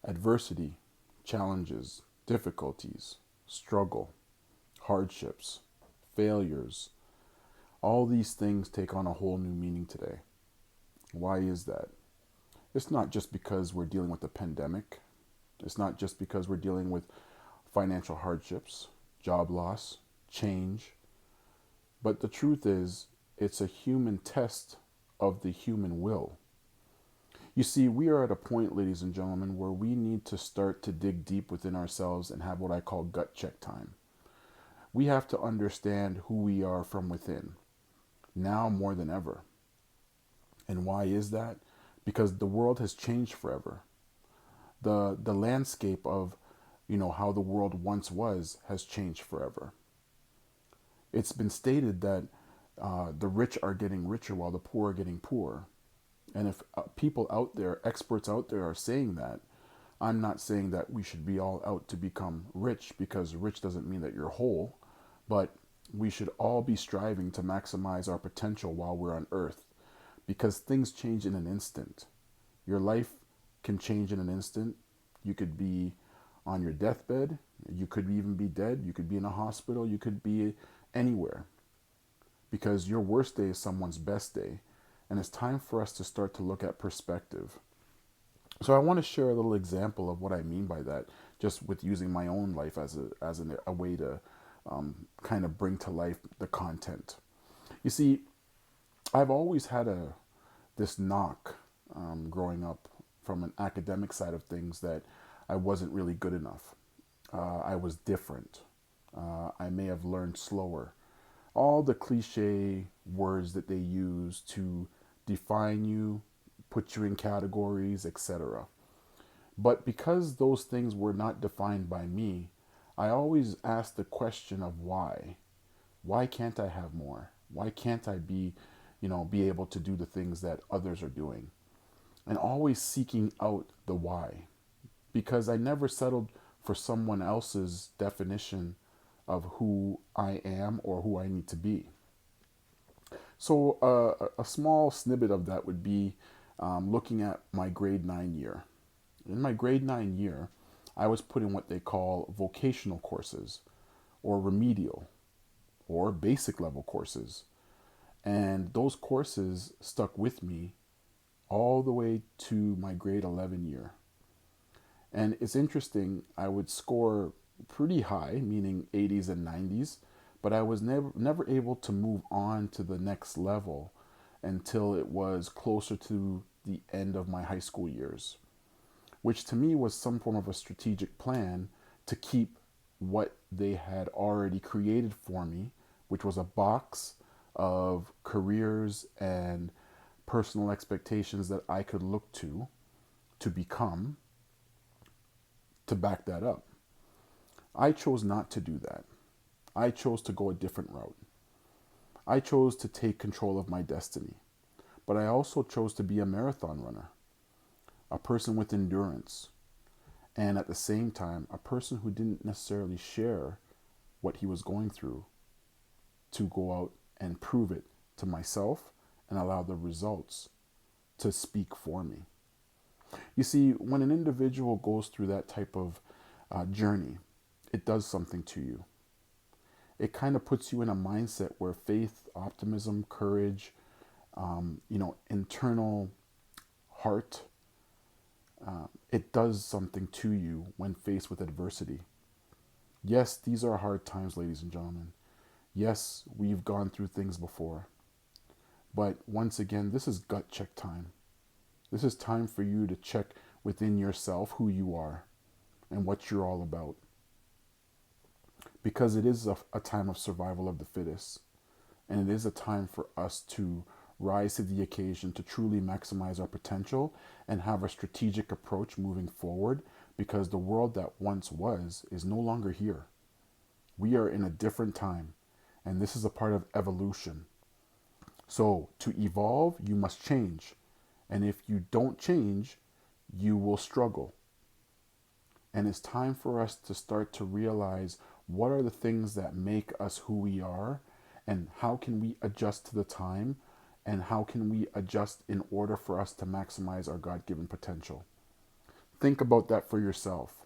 Adversity, challenges, difficulties, struggle, hardships, failures, all these things take on a whole new meaning today. Why is that? It's not just because we're dealing with a pandemic. It's not just because we're dealing with financial hardships, job loss, change. But the truth is, it's a human test of the human will. You see, we are at a point, ladies and gentlemen, where we need to start to dig deep within ourselves and have what I call gut check time. We have to understand who we are from within, now more than ever. And why is that? Because the world has changed forever. The landscape of, how the world once was has changed forever. It's been stated that the rich are getting richer while the poor are getting poorer. And if people out there, experts out there, are saying that, I'm not saying that we should be all out to become rich, because rich doesn't mean that you're whole, but we should all be striving to maximize our potential while we're on earth, because things change in an instant. Your life can change in an instant. You could be on your deathbed, you could even be dead, you could be in a hospital, you could be anywhere, because your worst day is someone's best day. And it's time for us to start to look at perspective. So I want to share a little example of what I mean by that, just with using my own life as a way to kind of bring to life the content. You see, I've always had this knock growing up from an academic side of things, that I wasn't really good enough. I was different. I may have learned slower. All the cliche words that they use to define you, put you in categories, etc. But because those things were not defined by me, I always asked the question of why. Why can't I have more? Why can't I be able to do the things that others are doing? And always seeking out the why. Because I never settled for someone else's definition of who I am or who I need to be. So, a small snippet of that would be looking at my grade 9 year. In my grade 9 year, I was put in what they call vocational courses, or remedial, or basic level courses. And those courses stuck with me all the way to my grade 11 year. And it's interesting, I would score pretty high, meaning 80s and 90s, but I was never able to move on to the next level until it was closer to the end of my high school years, which to me was some form of a strategic plan to keep what they had already created for me, which was a box of careers and personal expectations that I could look to become, to back that up. I chose not to do that. I chose to go a different route. I chose to take control of my destiny. But I also chose to be a marathon runner, a person with endurance, and at the same time, a person who didn't necessarily share what he was going through, to go out and prove it to myself and allow the results to speak for me. You see, when an individual goes through that type of journey, it does something to you. It kind of puts you in a mindset where faith, optimism, courage, internal heart, it does something to you when faced with adversity. Yes, these are hard times, ladies and gentlemen. Yes, we've gone through things before. But once again, this is gut check time. This is time for you to check within yourself who you are and what you're all about. Because it is a time of survival of the fittest. And it is a time for us to rise to the occasion, to truly maximize our potential and have a strategic approach moving forward, because the world that once was is no longer here. We are in a different time, and this is a part of evolution. So to evolve, you must change. And if you don't change, you will struggle. And it's time for us to start to realize what are the things that make us who we are, and how can we adjust to the time, and how can we adjust in order for us to maximize our God-given potential. Think about that for yourself.